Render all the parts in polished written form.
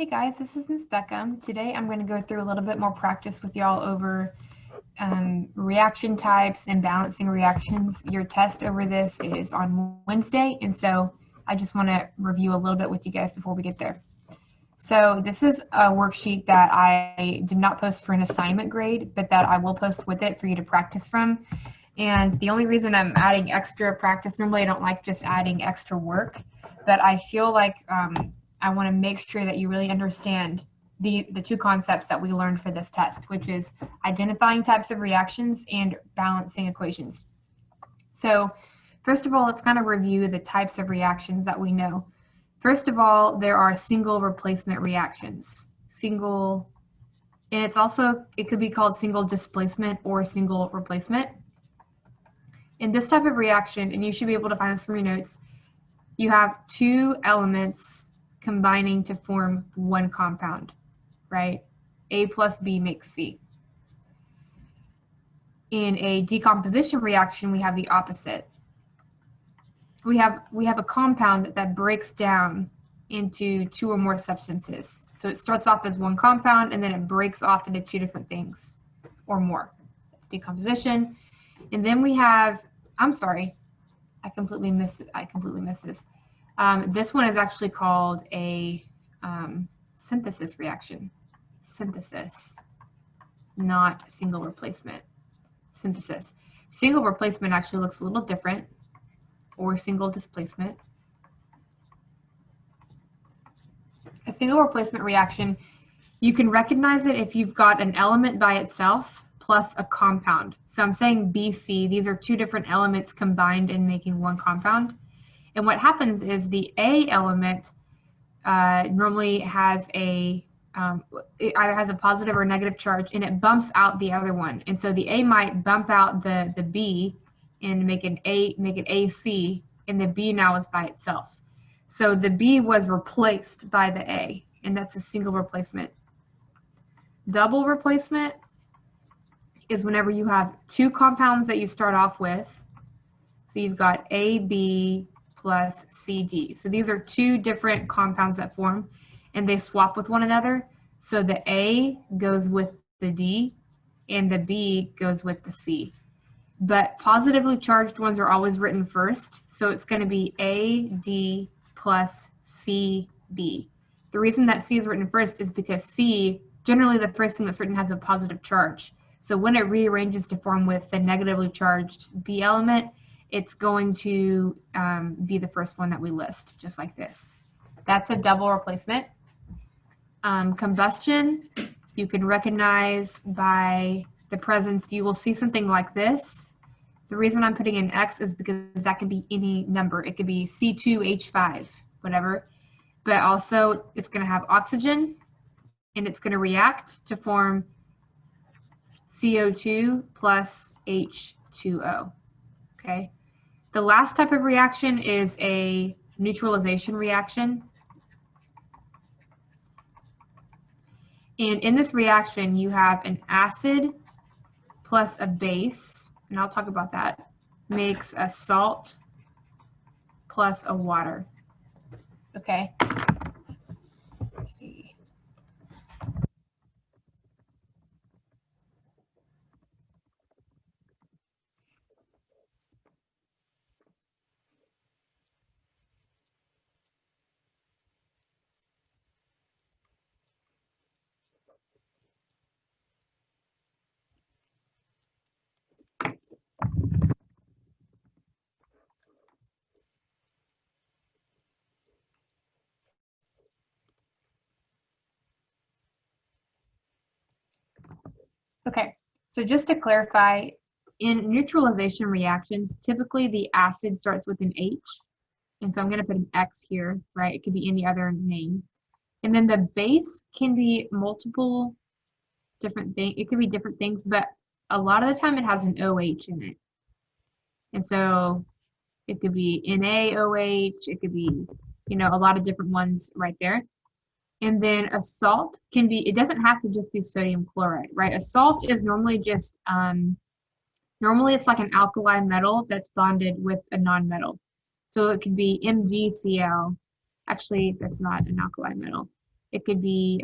Hey guys, this is Miss Beckham. Today I'm going to go through a little bit more practice with y'all over reaction types and balancing reactions. Your test over this is on Wednesday, and so I just want to review a little bit with you guys before we get there. So this is a worksheet that I did not post for an assignment grade, but that I will post with it for you to practice from. And the only reason I'm adding extra practice, normally I don't like just adding extra work, but I feel like I want to make sure that you really understand the two concepts that we learned for this test, which is identifying types of reactions and balancing equations. So first of all, let's kind of review the types of reactions that we know. First of all, there are single replacement reactions. And it could be called single displacement or single replacement. In this type of reaction, and you should be able to find this from your notes, you have two elements combining to form one compound, right? A plus B makes C. In a decomposition reaction, we have the opposite. We have a compound that breaks down into two or more substances. So it starts off as one compound and then it breaks off into two different things or more. That's decomposition. And then we have, I'm sorry, I completely missed this. This one is actually called a synthesis reaction. Synthesis, not single replacement. Synthesis. Single replacement actually looks a little different, or single displacement. A single replacement reaction, you can recognize it if you've got an element by itself plus a compound. So I'm saying BC, these are two different elements combined in making one compound. And what happens is the A element normally has it either has a positive or negative charge, and it bumps out the other one. And so the A might bump out the B and make it AC, and the B now is by itself. So the B was replaced by the A, and that's a single replacement. Double replacement is whenever you have two compounds that you start off with. So you've got AB plus CD. So these are two different compounds that form, and they swap with one another. So the A goes with the D, and the B goes with the C. But positively charged ones are always written first. So it's going to be AD plus CB. The reason that C is written first is because C, generally the first thing that's written has a positive charge. So when it rearranges to form with the negatively charged B element, it's going to be the first one that we list, just like this. That's a double replacement. Combustion, you can recognize by the presence. You will see something like this. The reason I'm putting an X is because that could be any number. It could be C2H5, whatever. But also, it's going to have oxygen, and it's going to react to form CO2 plus H2O. Okay. The last type of reaction is a neutralization reaction. And in this reaction, you have an acid plus a base, and I'll talk about that, makes a salt plus a water. Okay. Let's see. Okay, so just to clarify, in neutralization reactions, typically the acid starts with an H, and so I'm going to put an X here, right? It could be any other name. And then the base can be multiple different things. It could be different things, but a lot of the time it has an OH in it. And so it could be NaOH, it could be, a lot of different ones right there. And then a salt can be, it doesn't have to just be sodium chloride, right? A salt is normally just, normally it's like an alkali metal that's bonded with a non-metal. So it could be MgCl. Actually, that's not an alkali metal. It could be,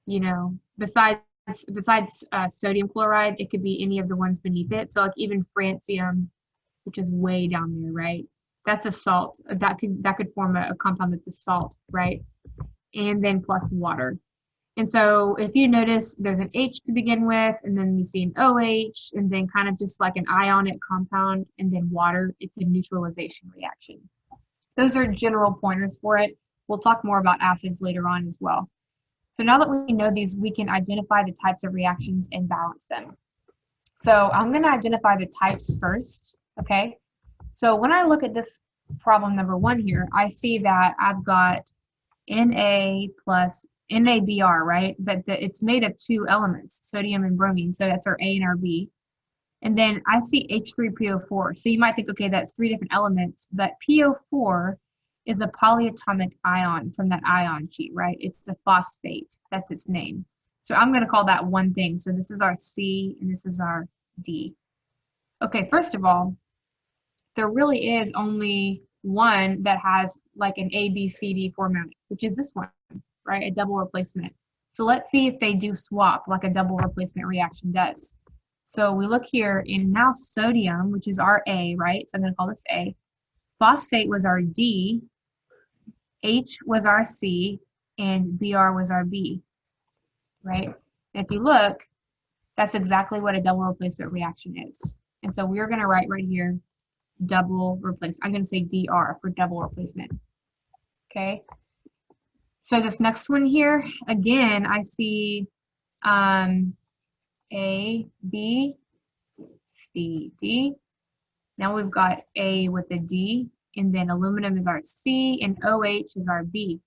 you know, besides sodium chloride, it could be any of the ones beneath it. So like even francium, which is way down there, right? That's a salt. That could form a compound that's a salt, right? And then plus water. And so if you notice, there's an H to begin with, and then you see an OH, and then kind of just like an ionic compound, and then water. It's a neutralization reaction. Those are general pointers for it. We'll talk more about acids later on as well. So now that we know these, we can identify the types of reactions and balance them. So I'm going to identify the types first, okay? So when I look at this problem number 1 here, I see that I've got Na plus NaBr, right? But it's made of 2 elements, sodium and bromine, so that's our A and our B. And then I see H3PO4. So you might think, okay, that's 3 different elements, but PO4 is a polyatomic ion from that ion sheet, right? It's a phosphate. That's its name. So I'm going to call that one thing. So this is our C and this is our D. Okay, first of all, there really is only one that has like an A, B, C, D format, which is this one, right? A double replacement. So let's see if they do swap like a double replacement reaction does. So we look here, and now sodium, which is our A, right? So I'm going to call this A. Phosphate was our D, H was our C, and Br was our B, right? And if you look, that's exactly what a double replacement reaction is. And so we're going to write right here, double replacement. I'm going to say Dr for double replacement. Okay. So this next one here, again, I see A, B, C, D. Now we've got A with a D, and then aluminum is our C, and OH is our B.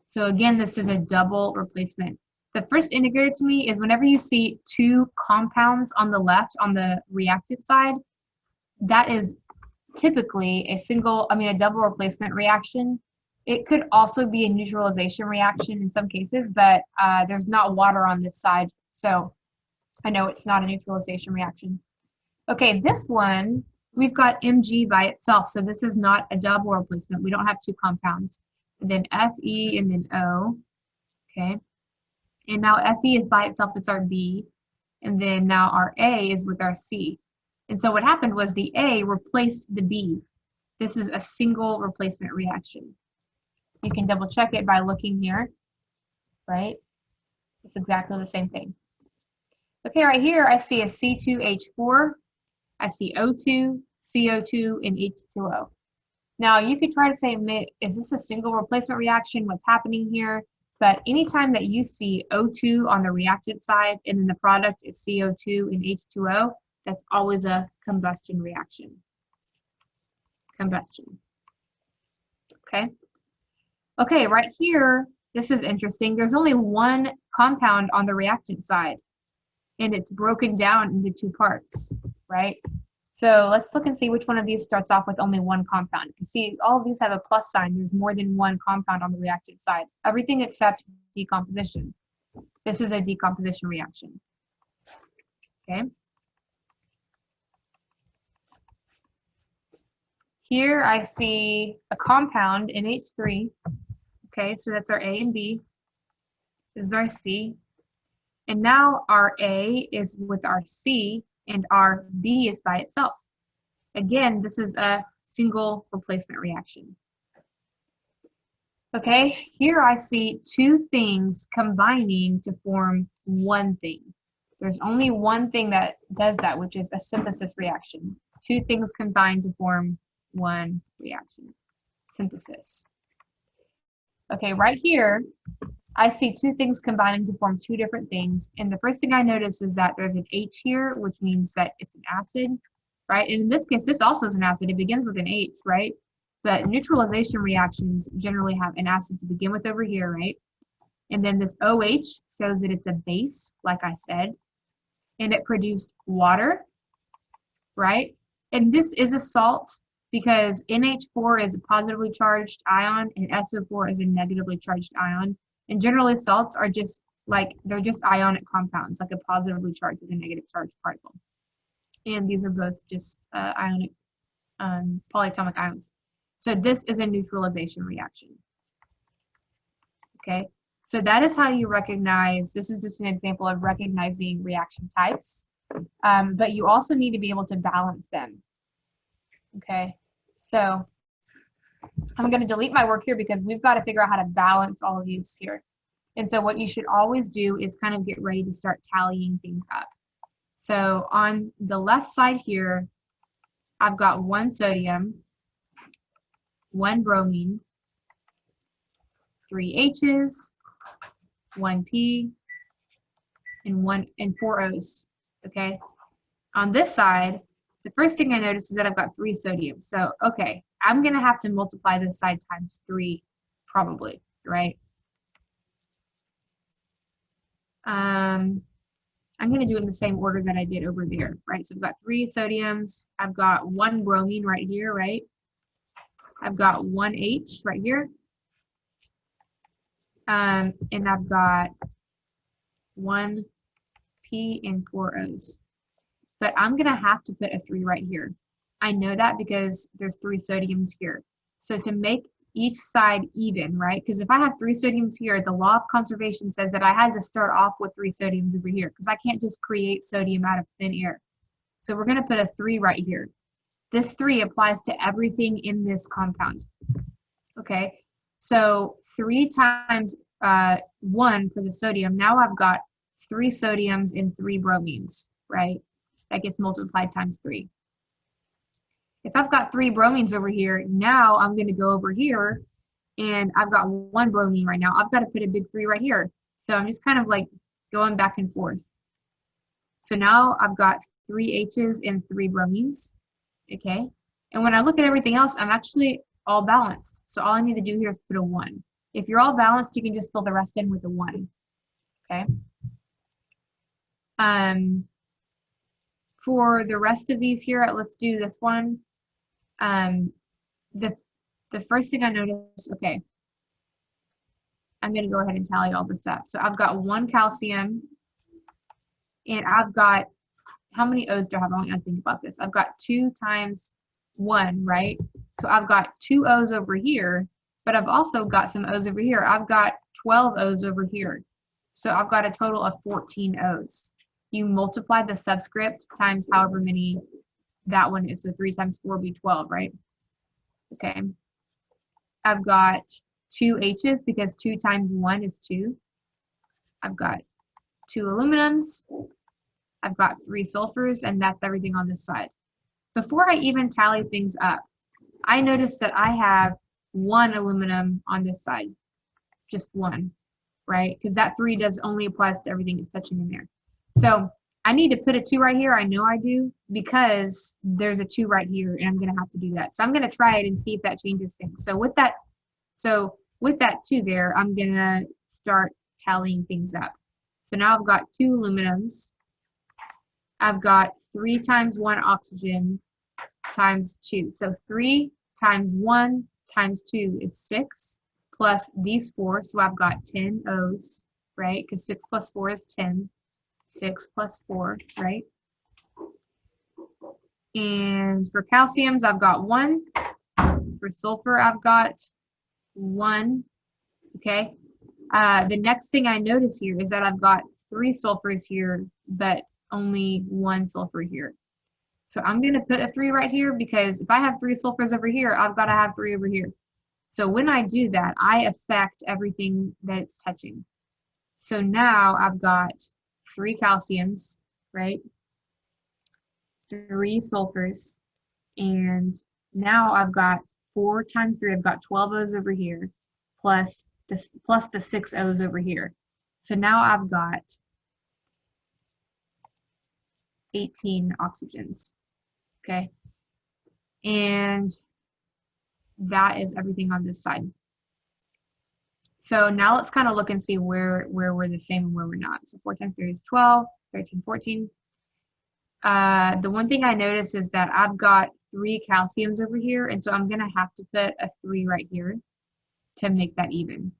So again, this is a double replacement. The first indicator to me is whenever you see 2 compounds on the left on the reactant side, that is typically a double replacement reaction. It could also be a neutralization reaction in some cases, but there's not water on this side, so I know it's not a neutralization reaction. Okay, this one, we've got Mg by itself, so this is not a double replacement. We don't have 2 compounds. And then Fe and then O, okay? And now Fe is by itself, it's our B, and then now our A is with our C. And so what happened was the A replaced the B. This is a single replacement reaction. You can double check it by looking here, right? It's exactly the same thing. Okay, right here I see a C2H4, I see O2, CO2, and H2O. Now you could try to say, is this a single replacement reaction? What's happening here? But anytime that you see O2 on the reactant side and then the product is CO2 and H2O, that's always a combustion reaction. Combustion. Okay. Okay, right here, this is interesting. There's only 1 compound on the reactant side, and it's broken down into 2 parts, right? So let's look and see which one of these starts off with only 1 compound. You can see all of these have a plus sign. There's more than 1 compound on the reactant side. Everything except decomposition. This is a decomposition reaction. Okay. Here I see a compound, NH3. Okay, so that's our A and B. This is our C. And now our A is with our C, and our B is by itself. Again, this is a single replacement reaction. Okay, here I see 2 things combining to form one thing. There's only one thing that does that, which is a synthesis reaction. 2 things combine to form one reaction, synthesis. Okay, right here, I see 2 things combining to form 2 different things. And the first thing I notice is that there's an H here, which means that it's an acid, right? And in this case, this also is an acid. It begins with an H, right? But neutralization reactions generally have an acid to begin with over here, right? And then this OH shows that it's a base, like I said. And it produced water, right? And this is a salt because NH4 is a positively charged ion and SO4 is a negatively charged ion. And generally salts are just like, they're just ionic compounds, like a positively charged with a negative charged particle. And these are both just ionic polyatomic ions. So this is a neutralization reaction. Okay, so that is how you recognize, this is just an example of recognizing reaction types, but you also need to be able to balance them. Okay, so I'm going to delete my work here because we've got to figure out how to balance all of these here. And so what you should always do is kind of get ready to start tallying things up. So on the left side here, I've got 1 sodium, 1 bromine, 3 H's, 1 P, and 4 O's. Okay. On this side, the first thing I notice is that I've got 3 sodiums. So, okay, I'm going to have to multiply this side times 3, probably, right? I'm going to do it in the same order that I did over there, right? So I've got 3 sodiums. I've got 1 bromine right here, right? I've got 1 H right here. And I've got 1 P and 4 O's. But I'm going to have to put a 3 right here. I know that because there's 3 sodiums here. So to make each side even, right? Because if I have 3 sodiums here, the law of conservation says that I had to start off with 3 sodiums over here because I can't just create sodium out of thin air. So we're going to put a 3 right here. This 3 applies to everything in this compound. Okay, so 3 times 1 for the sodium. Now I've got 3 sodiums and 3 bromines, right? That gets multiplied times 3. If I've got 3 bromines over here, now I'm going to go over here and I've got 1 bromine right now. I've got to put a big 3 right here. So I'm just kind of like going back and forth. So now I've got 3 H's and 3 bromines. Okay. And when I look at everything else, I'm actually all balanced. So all I need to do here is put a 1. If you're all balanced, you can just fill the rest in with a 1. Okay. For the rest of these here, let's do this one. The first thing I noticed, okay, I'm going to go ahead and tally all this up. So I've got 1 calcium, and I've got, how many O's do I have? I want to think about this. I've got 2 times 1, right? So I've got 2 O's over here, but I've also got some O's over here. I've got 12 O's over here. So I've got a total of 14 O's. You multiply the subscript times however many that one is. So 3 times 4 would be 12, right? Okay. I've got 2 H's because 2 times 1 is 2. I've got 2 aluminums. I've got 3 sulfurs, and that's everything on this side. Before I even tally things up, I notice that I have 1 aluminum on this side. Just 1, right? Because that 3 does only applies to everything that's touching in there. So I need to put a 2 right here. I know I do because there's a 2 right here, and I'm going to have to do that. So I'm going to try it and see if that changes things. So with that 2 there, I'm going to start tallying things up. So now I've got 2 aluminums. I've got 3 times 1 oxygen times 2. So 3 times 1 times 2 is 6 plus these 4. So I've got 10 O's, right? Because 6 plus 4 is 10. 6 plus 4, right? And for calciums, I've got 1. For sulfur, I've got 1. Okay. The next thing I notice here is that I've got 3 sulfurs here, but only 1 sulfur here. So I'm going to put a 3 right here because if I have 3 sulfurs over here, I've got to have 3 over here. So when I do that, I affect everything that it's touching. So now I've got 3 calciums, right? 3 sulfurs, and now I've got 4 times 3. I've got 12 O's over here, plus the 6 O's over here. So now I've got 18 oxygens. Okay, and that is everything on this side. So now let's kind of look and see where we're the same and where we're not. So 4 times 3 is 12, 13, 14. The one thing I notice is that I've got 3 calciums over here, and so I'm going to have to put a 3 right here to make that even.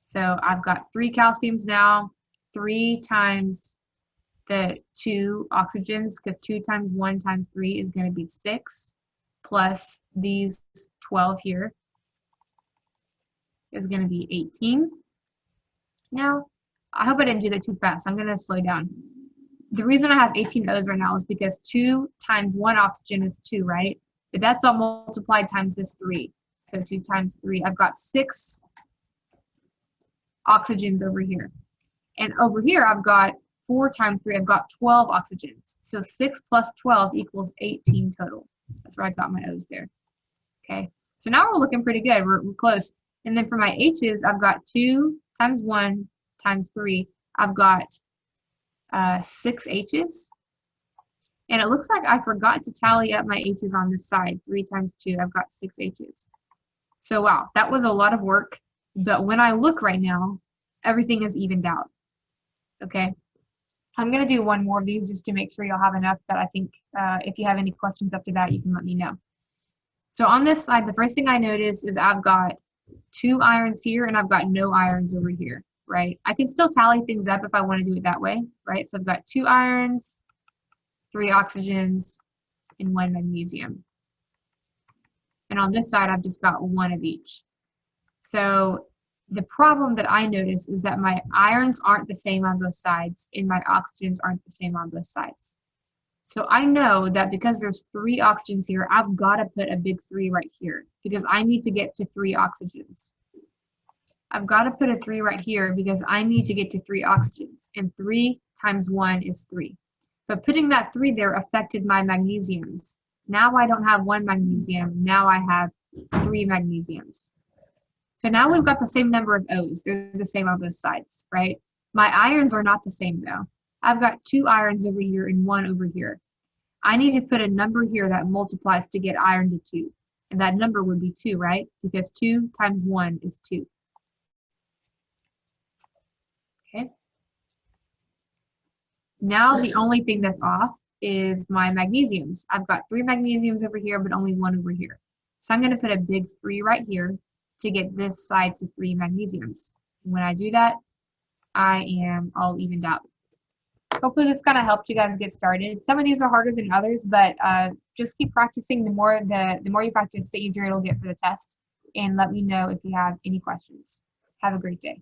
So I've got 3 calciums now, 3 times the 2 oxygens, because 2 times 1 times 3 is going to be 6, plus these 12 here is going to be 18. Now, I hope I didn't do that too fast. I'm going to slow down. The reason I have 18 O's right now is because 2 times 1 oxygen is 2, right? But that's all multiplied times this 3. So 2 times 3, I've got 6 oxygens over here. And over here, I've got 4 times 3, I've got 12 oxygens. So 6 plus 12 equals 18 total. That's where I got my O's there. Okay, so now we're looking pretty good. We're close. And then for my H's, I've got 2 times 1 times 3. I've got 6 H's. And it looks like I forgot to tally up my H's on this side. 3 times 2, I've got 6 H's. So wow, that was a lot of work. But when I look right now, everything is evened out. Okay, I'm going to do one more of these just to make sure you'll have enough. But I think if you have any questions after that, you can let me know. So on this side, the first thing I notice is I've got 2 irons here and I've got no irons over here, right? I can still tally things up if I want to do it that way, right? So I've got 2 irons, 3 oxygens, and 1 magnesium. And on this side, I've just got 1 of each. So the problem that I notice is that my irons aren't the same on both sides and my oxygens aren't the same on both sides. So I know that because there's 3 oxygens here, I've got to put a big 3 right here because I need to get to 3 oxygens. I've got to put a 3 right here because I need to get to 3 oxygens. And 3 times 1 is 3. But putting that 3 there affected my magnesiums. Now I don't have 1 magnesium. Now I have 3 magnesiums. So now we've got the same number of O's. They're the same on both sides, right? My irons are not the same though. I've got 2 irons over here and 1 over here. I need to put a number here that multiplies to get iron to 2. And that number would be 2, right? Because 2 times 1 is 2. Okay. Now the only thing that's off is my magnesiums. I've got 3 magnesiums over here, but only 1 over here. So I'm going to put a big 3 right here to get this side to 3 magnesiums. When I do that, I am all evened out. Hopefully this kind of helped you guys get started. Some of these are harder than others, but just keep practicing. The more you practice, the easier it'll get for the test. And let me know if you have any questions. Have a great day.